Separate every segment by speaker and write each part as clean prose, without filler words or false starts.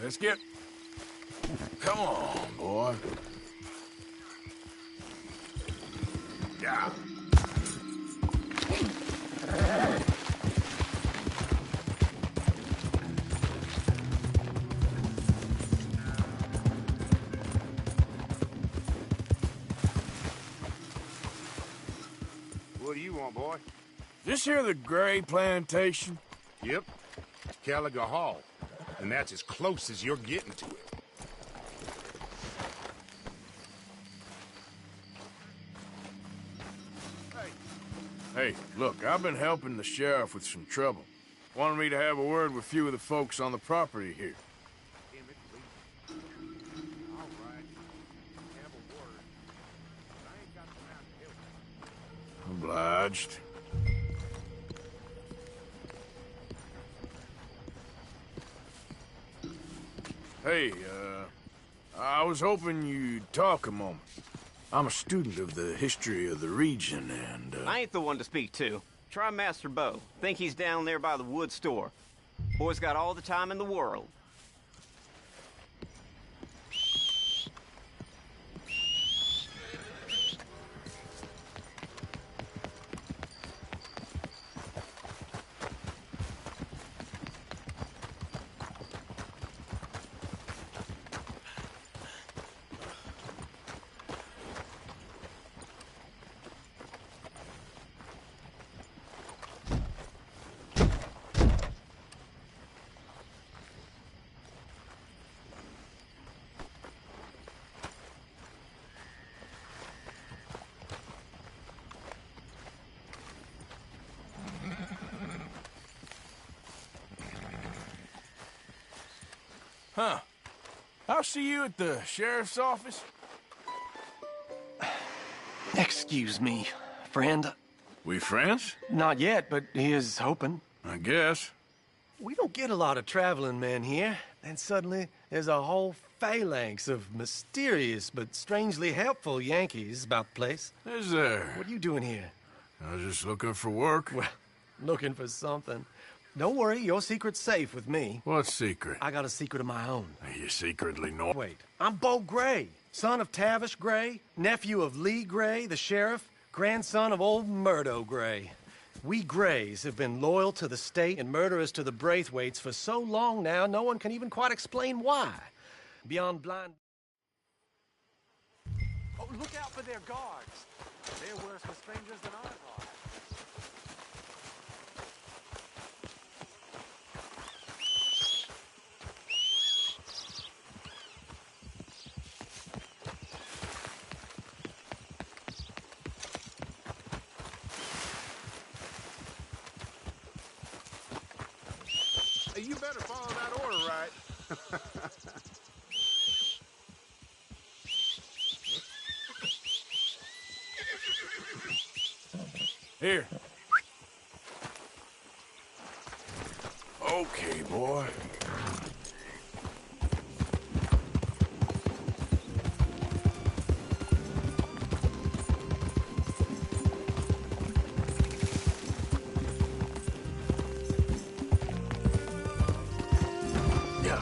Speaker 1: Let's get... Come on, boy. Yeah.
Speaker 2: What do you want, boy?
Speaker 1: This here the Gray Plantation?
Speaker 2: Yep. It's Caliga Hall. And that's as close as you're getting to it.
Speaker 1: Hey, look, I've been helping the sheriff with some trouble. Wanted me to have a word with a few of the folks on the property here.
Speaker 2: Damn it, please. All right. Have a word. But I ain't got the time to help.
Speaker 1: Obliged. Hey, I was hoping you'd talk a moment. I'm a student of the history of the region, and,
Speaker 3: I ain't the one to speak to. Try Master Bo. Think he's down there by the wood store. Boy's got all the time in the world.
Speaker 1: Huh. I'll see you at the sheriff's office.
Speaker 4: Excuse me, friend.
Speaker 1: We friends?
Speaker 4: Not yet, but he is hoping.
Speaker 1: I guess.
Speaker 4: We don't get a lot of traveling men here. Then suddenly, there's a whole phalanx of mysterious but strangely helpful Yankees about the place.
Speaker 1: Is there?
Speaker 4: What are you doing here?
Speaker 1: I was just looking for work.
Speaker 4: Well, looking for something. Don't worry, your secret's safe with me.
Speaker 1: What secret?
Speaker 4: I got a secret of my own.
Speaker 1: You secretly know.
Speaker 4: Wait, I'm Bo Gray, son of Tavish Gray, nephew of Lee Gray, the sheriff, grandson of old Murdo Gray. We Grays have been loyal to the state and murderers to the Braithwaites for so long now, no one can even quite explain why. Beyond blind... Oh, look out for their guards. They're worse for strangers than ours are.
Speaker 2: Hey, you better follow that order, right?
Speaker 1: Here. Okay, boy. Yeah.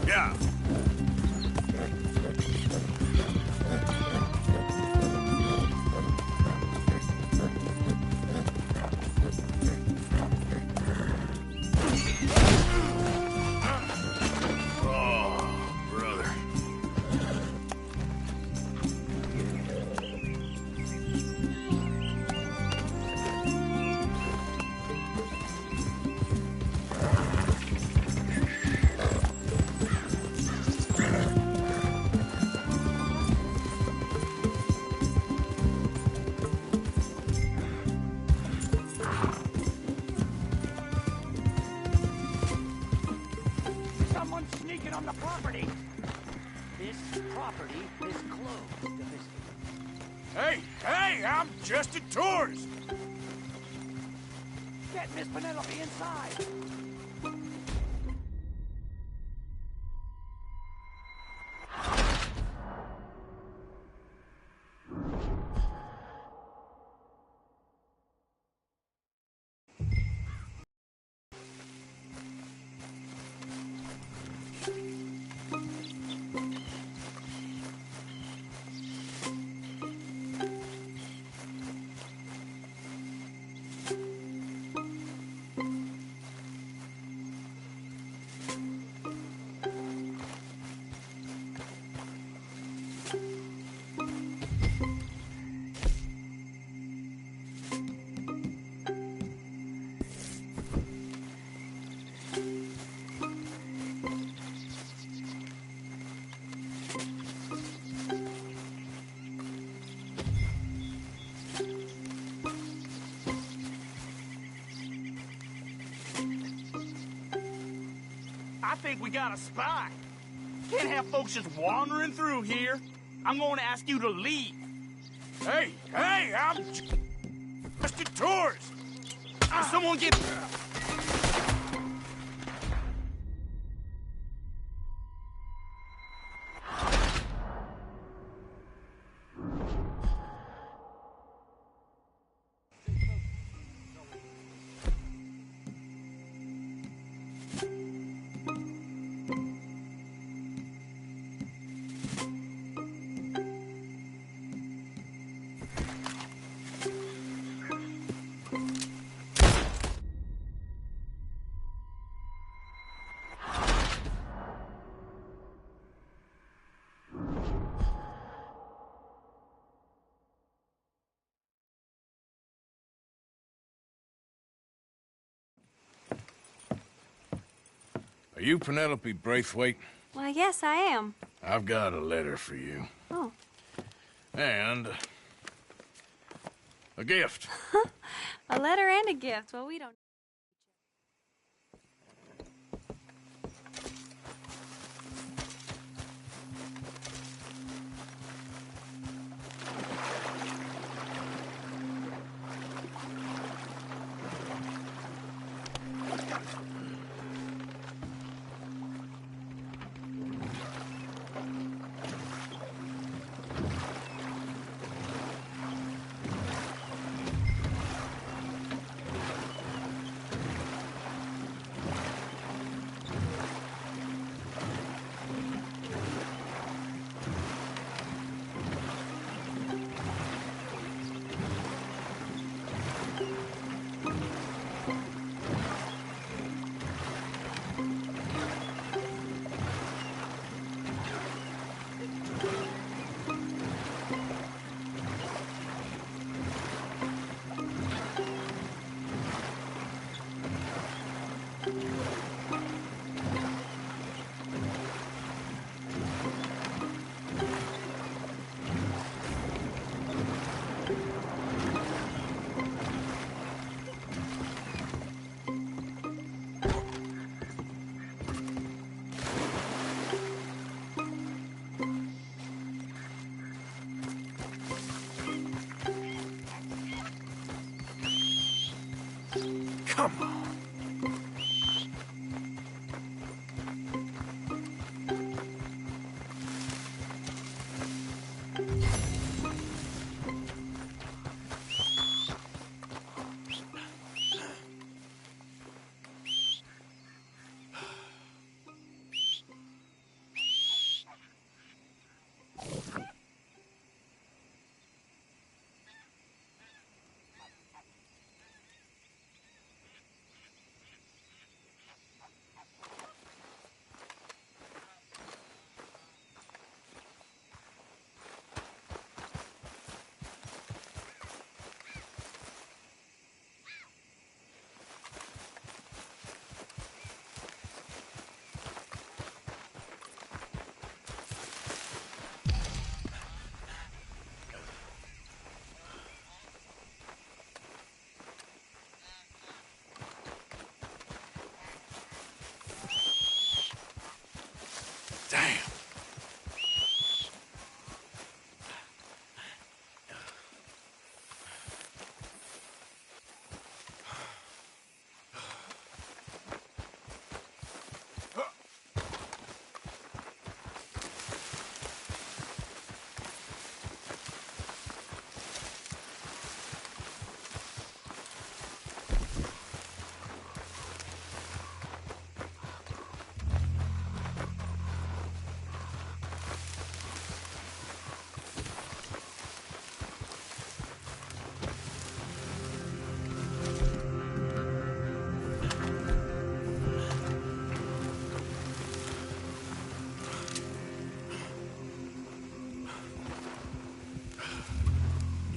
Speaker 1: Yeah. Oh, brother.
Speaker 5: Someone's sneaking on the property. This property is closed to visitors.
Speaker 1: Hey, I'm just a tourist.
Speaker 5: Get Miss Penelope inside.
Speaker 6: I think we got a spot. Can't have folks just wandering through here. I'm going to ask you to leave.
Speaker 1: Hey, I'm just a tourist.
Speaker 6: Someone get...
Speaker 1: Are you Penelope Braithwaite?
Speaker 7: Why, yes, I am.
Speaker 1: I've got a letter for you.
Speaker 7: Oh.
Speaker 1: And a gift.
Speaker 7: A letter and a gift. Well, we don't...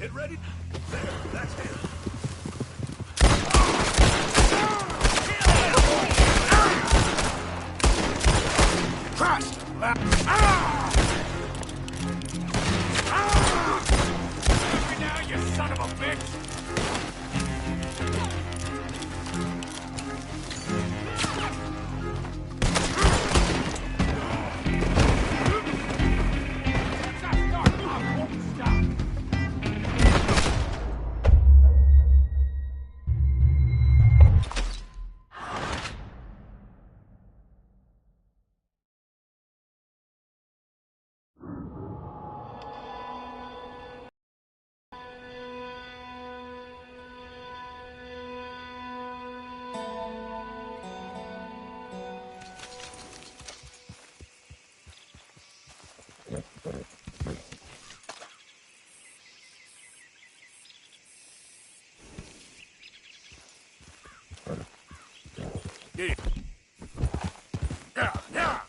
Speaker 1: Get ready. There, that's him. Christ!
Speaker 2: Now, you son of a bitch!
Speaker 1: Get it. Yeah, yeah.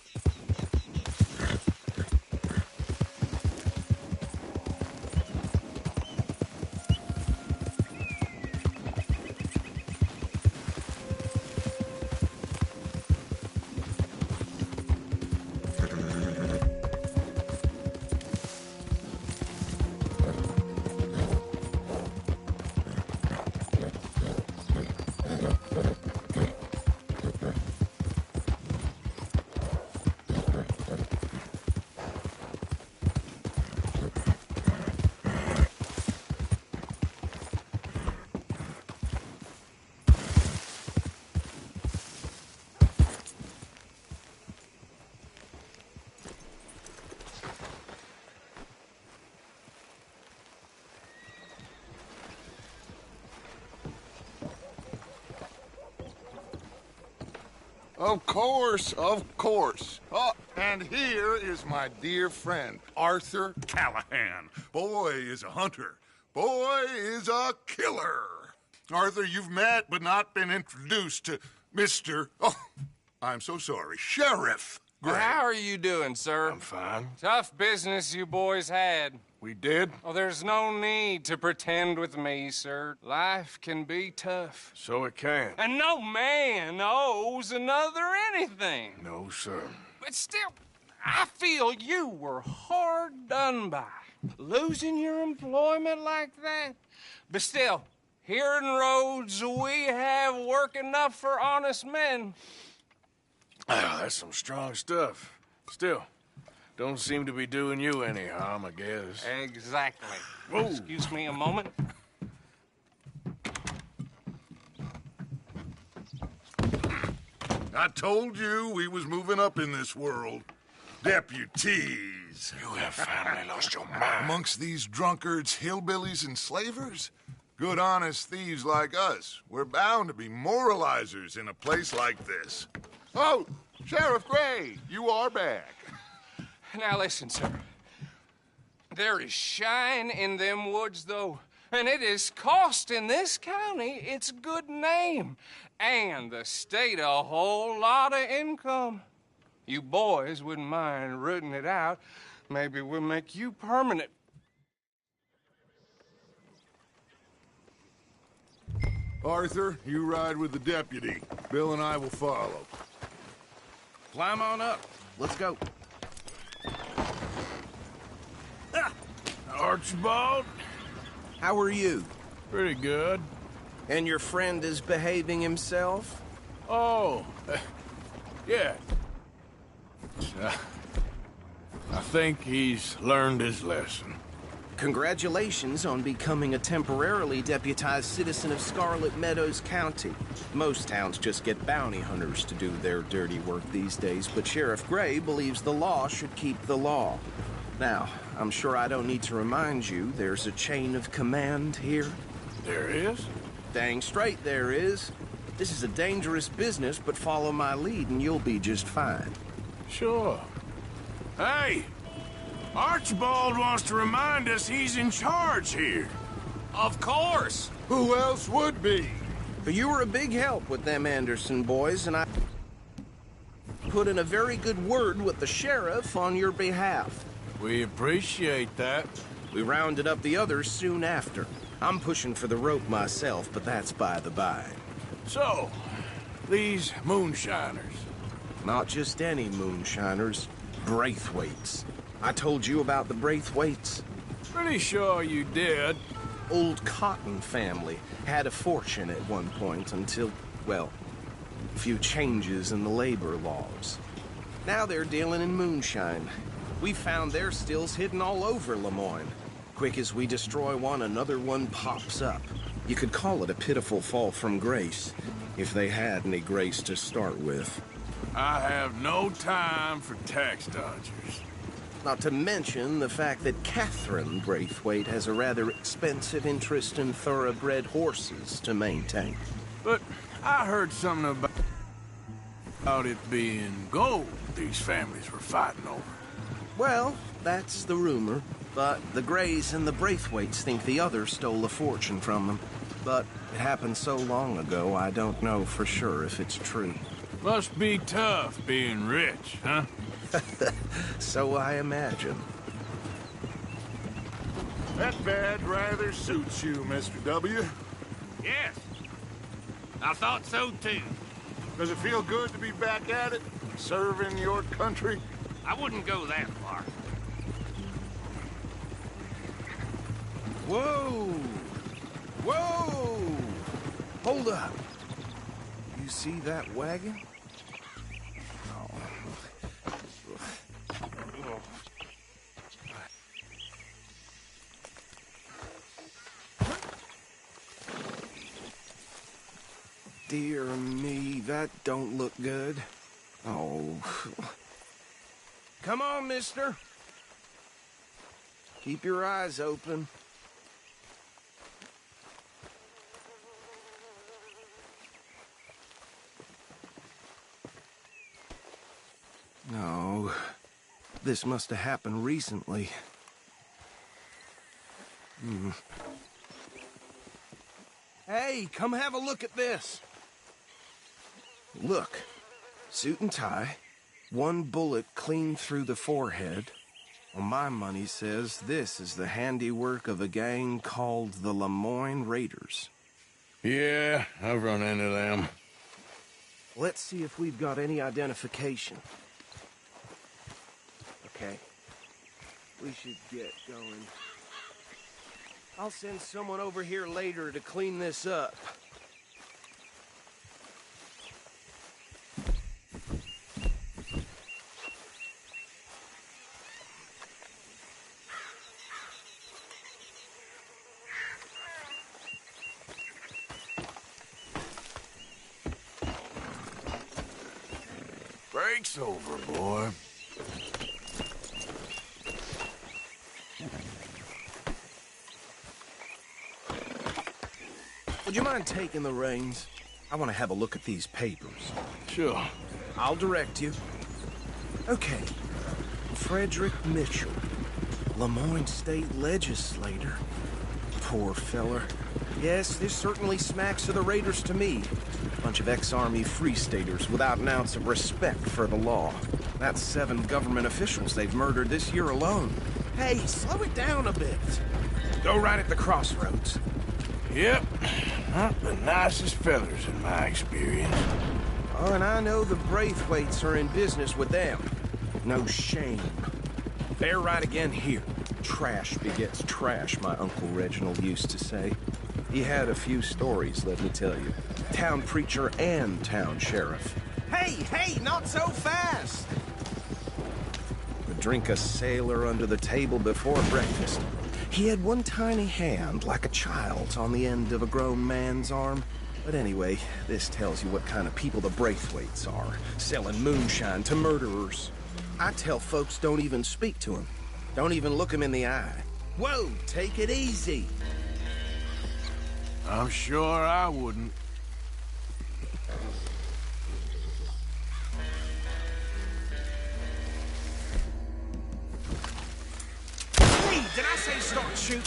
Speaker 8: Of course, of course. Oh, and here is my dear friend, Arthur Callahan. Boy is a hunter. Boy is a killer. Arthur, you've met but not been introduced to Mr. Oh, I'm so sorry, Sheriff Gray.
Speaker 9: Well, how are you doing, sir?
Speaker 1: I'm fine.
Speaker 9: Tough business you boys had.
Speaker 1: We did?
Speaker 9: Oh, there's no need to pretend with me, sir. Life can be tough.
Speaker 1: So it can.
Speaker 9: And no man owes another anything.
Speaker 1: No, sir.
Speaker 9: But still, I feel you were hard done by. Losing your employment like that. But still, here in Rhodes, we have work enough for honest men.
Speaker 1: Ah, that's some strong stuff. Still, don't seem to be doing you any harm, I guess.
Speaker 9: Exactly.
Speaker 1: Whoa.
Speaker 9: Excuse me a moment.
Speaker 8: I told you we was moving up in this world. Deputies.
Speaker 1: You have finally lost your mind.
Speaker 8: Amongst these drunkards, hillbillies, and slavers? Good honest thieves like us. We're bound to be moralizers in a place like this. Oh, Sheriff Gray, you are back.
Speaker 9: Now listen, sir. There is shine in them woods, though, and it is costing this county its good name and the state a whole lot of income. You boys wouldn't mind rooting it out. Maybe we'll make you permanent.
Speaker 8: Arthur, you ride with the deputy. Bill and I will follow.
Speaker 6: Climb on up. Let's go.
Speaker 1: Archibald?
Speaker 10: How are you?
Speaker 1: Pretty good.
Speaker 10: And your friend is behaving himself?
Speaker 1: Oh, yeah. I think he's learned his lesson.
Speaker 10: Congratulations on becoming a temporarily deputized citizen of Scarlet Meadows County. Most towns just get bounty hunters to do their dirty work these days, but Sheriff Gray believes the law should keep the law. Now, I'm sure I don't need to remind you there's a chain of command here.
Speaker 1: There is?
Speaker 10: Dang straight there is. This is a dangerous business, but follow my lead and you'll be just fine.
Speaker 1: Sure. Hey! Archibald wants to remind us he's in charge here.
Speaker 6: Of course.
Speaker 8: Who else would be?
Speaker 10: But you were a big help with them Anderson boys, and I put in a very good word with the sheriff on your behalf.
Speaker 1: We appreciate that.
Speaker 10: We rounded up the others soon after. I'm pushing for the rope myself, but that's by the by.
Speaker 1: So, these moonshiners.
Speaker 10: Not just any moonshiners, Braithwaites. I told you about the Braithwaites?
Speaker 1: Pretty sure you did.
Speaker 10: Old Cotton family had a fortune at one point until, well, a few changes in the labor laws. Now they're dealing in moonshine. We found their stills hidden all over Lemoyne. Quick as we destroy one, another one pops up. You could call it a pitiful fall from grace, if they had any grace to start with.
Speaker 1: I have no time for tax dodgers.
Speaker 10: Not to mention the fact that Catherine Braithwaite has a rather expensive interest in thoroughbred horses to maintain.
Speaker 1: But I heard something about it being gold these families were fighting over.
Speaker 10: Well, that's the rumor. But the Greys and the Braithwaites think the others stole a fortune from them. But it happened so long ago, I don't know for sure if it's true.
Speaker 1: Must be tough being rich, huh?
Speaker 10: So I imagine.
Speaker 8: That badge rather suits you, Mr. W.
Speaker 6: Yes. I thought so, too.
Speaker 8: Does it feel good to be back at it, serving your country?
Speaker 6: I wouldn't go that far.
Speaker 10: Whoa! Whoa! Hold up. You see that wagon? Dear me, that don't look good. Oh. Come on, mister. Keep your eyes open. No. This must have happened recently. Hey, come have a look at this. Look. Suit and tie. One bullet clean through the forehead. Well, my money says this is the handiwork of a gang called the Lemoyne Raiders.
Speaker 1: Yeah, I've run into them.
Speaker 10: Let's see if we've got any identification. Okay. We should get going. I'll send someone over here later to clean this up.
Speaker 1: Break's over, boy.
Speaker 10: Would you mind taking the reins? I want to have a look at these papers.
Speaker 1: Sure.
Speaker 10: I'll direct you. Okay. Frederick Mitchell, Lemoyne State Legislator. Poor feller. Yes, this certainly smacks of the Raiders to me. Bunch of ex-Army Free Staters without an ounce of respect for the law. That's 7 government officials they've murdered this year alone. Hey, slow it down a bit. Go right at the crossroads.
Speaker 1: Yep. Not the nicest fellers in my experience.
Speaker 10: Oh, and I know the Braithwaites are in business with them. No shame. They're right again here. Trash begets trash, my Uncle Reginald used to say. He had a few stories, let me tell you. Town preacher and town sheriff. Hey, not so fast! Would drink a sailor under the table before breakfast. He had one tiny hand, like a child's, on the end of a grown man's arm. But anyway, this tells you what kind of people the Braithwaites are, selling moonshine to murderers. I tell folks don't even speak to them. Don't even look them in the eye. Whoa, take it easy.
Speaker 1: I'm sure I wouldn't.
Speaker 10: Hey, did I say start shooting?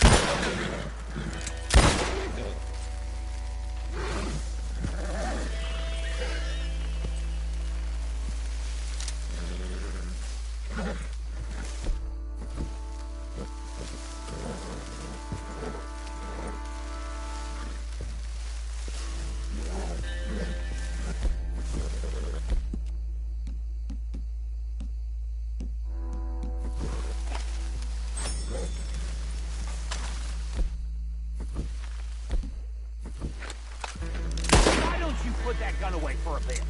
Speaker 5: runaway for a bit.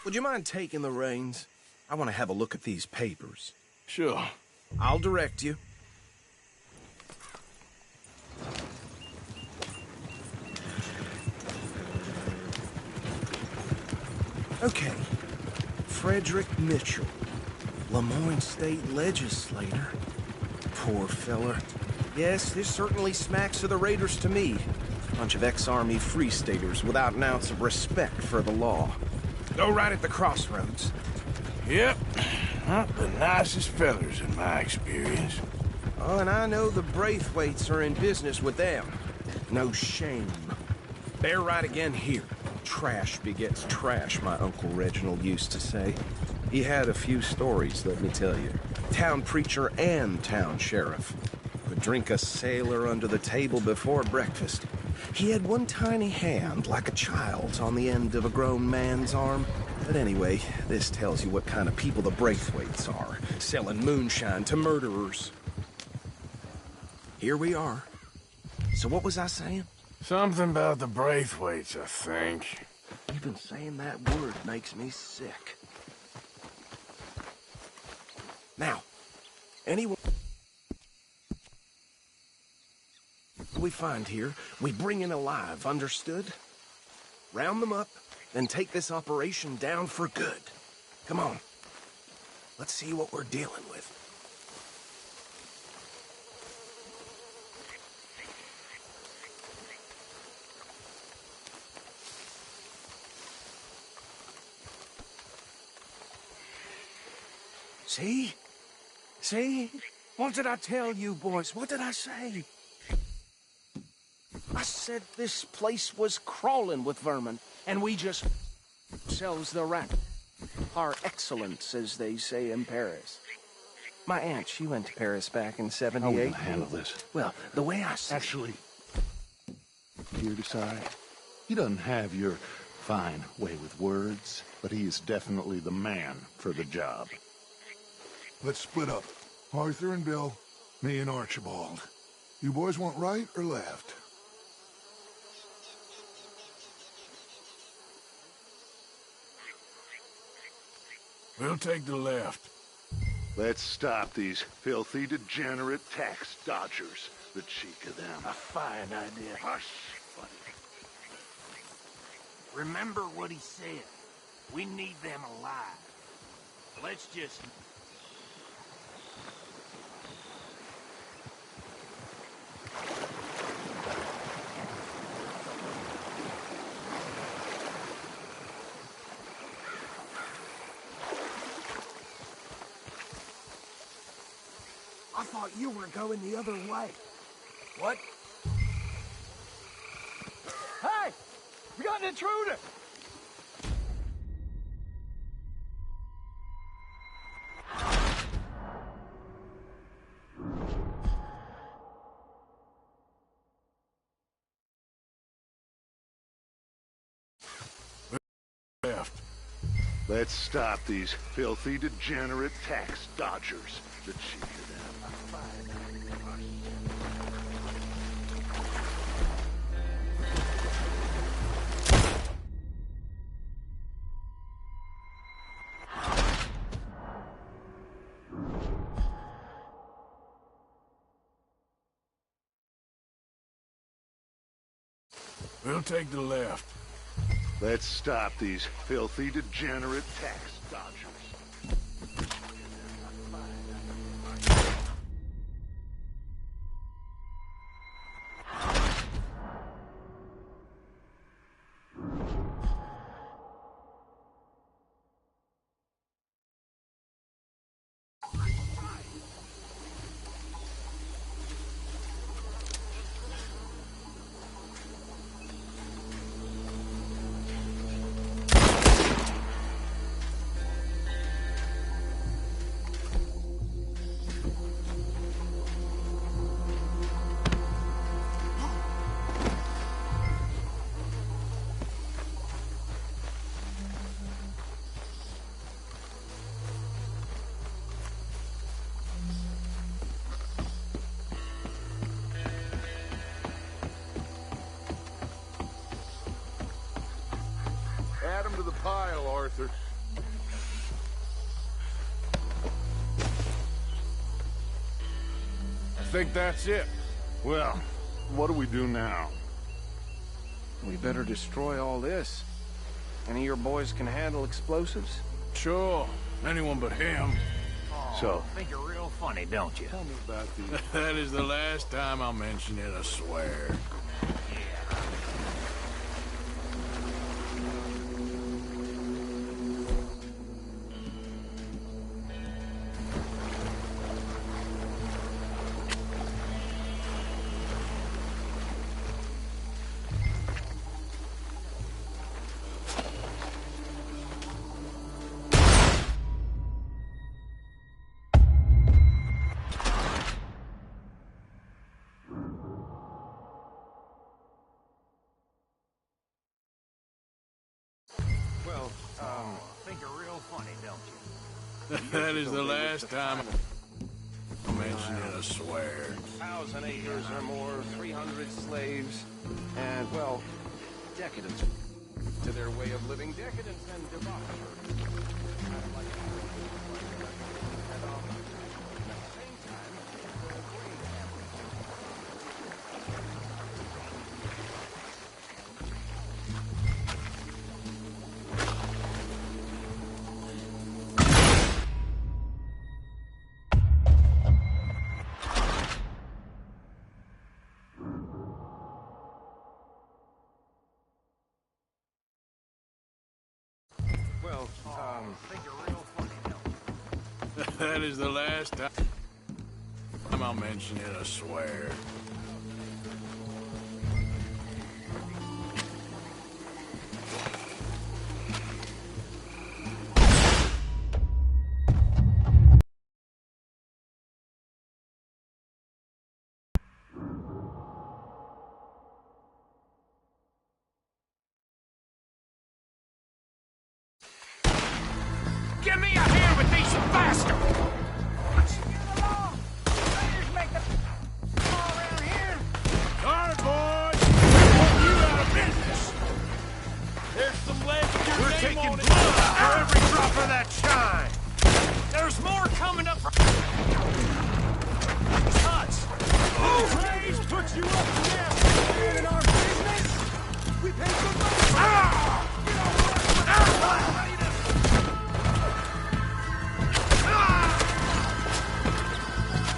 Speaker 10: Would you mind taking the reins? I want to have a look at these papers.
Speaker 1: Sure.
Speaker 10: I'll direct you. Okay. Frederick Mitchell, Lemoyne State Legislator. Poor feller. Yes, this certainly smacks of the Raiders to me. Bunch of ex-Army Free Staters without an ounce of respect for the law. Go right at the crossroads.
Speaker 1: Yep. Not the nicest fellers in my experience.
Speaker 10: Oh, and I know the Braithwaites are in business with them. No shame. Bear right again here. Trash begets trash, my Uncle Reginald used to say. He had a few stories, let me tell you. Town preacher and town sheriff. Could drink a sailor under the table before breakfast. He had one tiny hand, like a child's, on the end of a grown man's arm. But anyway, this tells you what kind of people the Braithwaites are, selling moonshine to murderers. Here we are. So what was I saying?
Speaker 1: Something about the Braithwaites, I think.
Speaker 10: Even saying that word makes me sick. Now, anyone we find here, we bring in alive, understood? Round them up, then take this operation down for good. Come on. Let's see what we're dealing with. See? See? What did I tell you, boys? What did I say? I said this place was crawling with vermin, and we just sells the rat. Par excellence, as they say in Paris. My aunt, she went to Paris back in '78.
Speaker 11: How are we gonna handle this?
Speaker 10: Well, the way I see
Speaker 11: Actually, here decide. He doesn't have your fine way with words, but he is definitely the man for the job.
Speaker 8: Let's split up. Arthur and Bill, me and Archibald. You boys want right or left?
Speaker 1: We'll take the left.
Speaker 11: Let's stop these filthy, degenerate tax dodgers. The cheek of them.
Speaker 5: A fine idea.
Speaker 11: Hush, buddy.
Speaker 5: Remember what he said. We need them alive. Let's just...
Speaker 10: I thought you were going the other way.
Speaker 5: What? Hey! We got an intruder!
Speaker 1: Left.
Speaker 11: Let's stop these filthy, degenerate tax dodgers. The cheek of them.
Speaker 1: We'll take the left.
Speaker 11: Let's stop these filthy, degenerate tax dodgers.
Speaker 8: Arthur.
Speaker 1: I think that's it.
Speaker 11: Well, what do we do now?
Speaker 10: We better destroy all this. Any of your boys can handle explosives?
Speaker 1: Sure. Anyone but him.
Speaker 11: So,
Speaker 5: Think you're real funny, don't you?
Speaker 11: tell me about the...
Speaker 1: That is the last time I'll mention it, I swear.
Speaker 5: Think you're real funny, don't you?
Speaker 1: That is the last time I'll mention it, I swear.
Speaker 10: 1,000 acres or more, 300 slaves, and, well, decadence to their way of living. Decadence and debauchery. Kind of like and at the same time, the Grey family. Well,
Speaker 5: Think you're real funny, don't you?
Speaker 1: That is the last time I'll mention it, I swear.
Speaker 6: Give me a hand with these bastards!
Speaker 1: Hard, boys! You out of business! There's some lead with your name on it.
Speaker 4: For every drop of that shine!
Speaker 6: There's more coming up from these huts.
Speaker 4: Who raised put you up to them? In our business? We paid good money!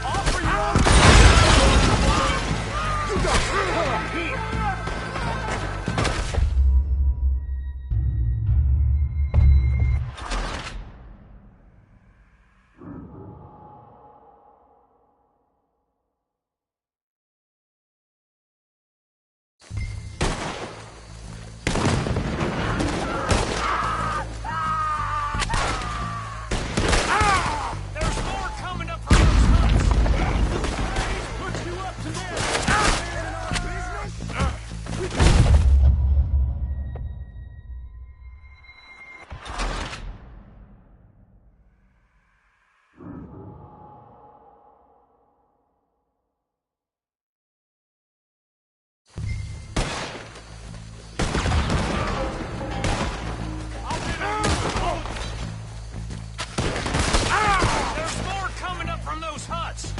Speaker 6: Offer your own.
Speaker 4: You got pull here!
Speaker 6: There's more coming up from those huts.
Speaker 4: Put you up to them! In our business?
Speaker 6: There's more coming up from those huts.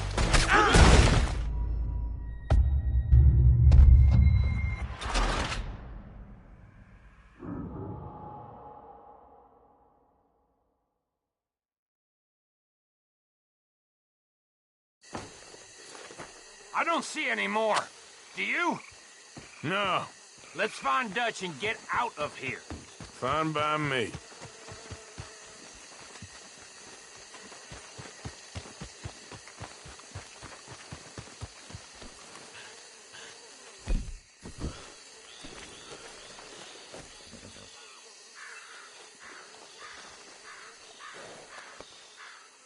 Speaker 5: I don't see any more. Do you?
Speaker 1: No,
Speaker 5: Let's find Dutch and get out of here.
Speaker 1: fine by me.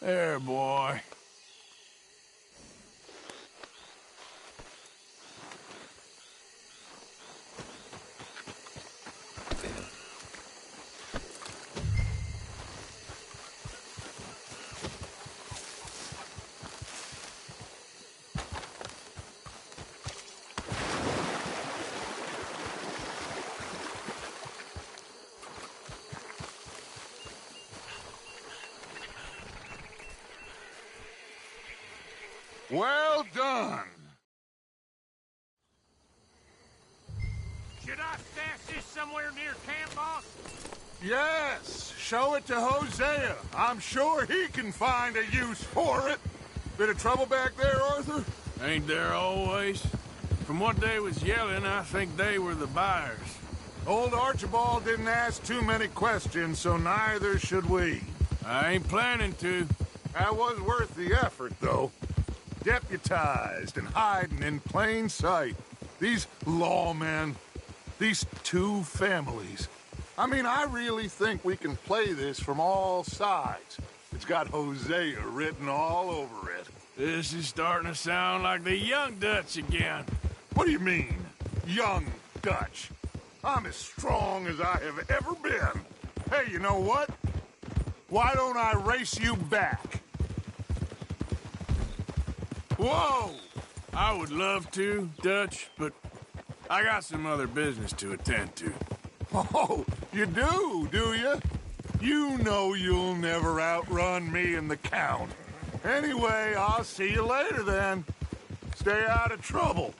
Speaker 1: There, boy.
Speaker 8: Well done.
Speaker 2: Should I stash this somewhere near camp, boss?
Speaker 8: Yes, show it to Hosea. I'm sure he can find a use for it. Bit of trouble back there, Arthur?
Speaker 1: Ain't there always? From what they was yelling, I think they were the buyers.
Speaker 8: Old Archibald didn't ask too many questions, so neither should we.
Speaker 1: I ain't planning to.
Speaker 8: That was worth the effort, though. Deputized and hiding in plain sight. These lawmen, these two families. I mean, I really think we can play this from all sides. It's got Hosea written all over it.
Speaker 1: This is starting to sound like the Young Dutch again.
Speaker 8: What do you mean, Young Dutch? I'm as strong as I have ever been. Hey, you know what? Why don't I race you back? Whoa!
Speaker 1: I would love to, Dutch, but I got some other business to attend to.
Speaker 8: Oh, you do you? You know you'll never outrun me and the Count. Anyway, I'll see you later then. Stay out of trouble.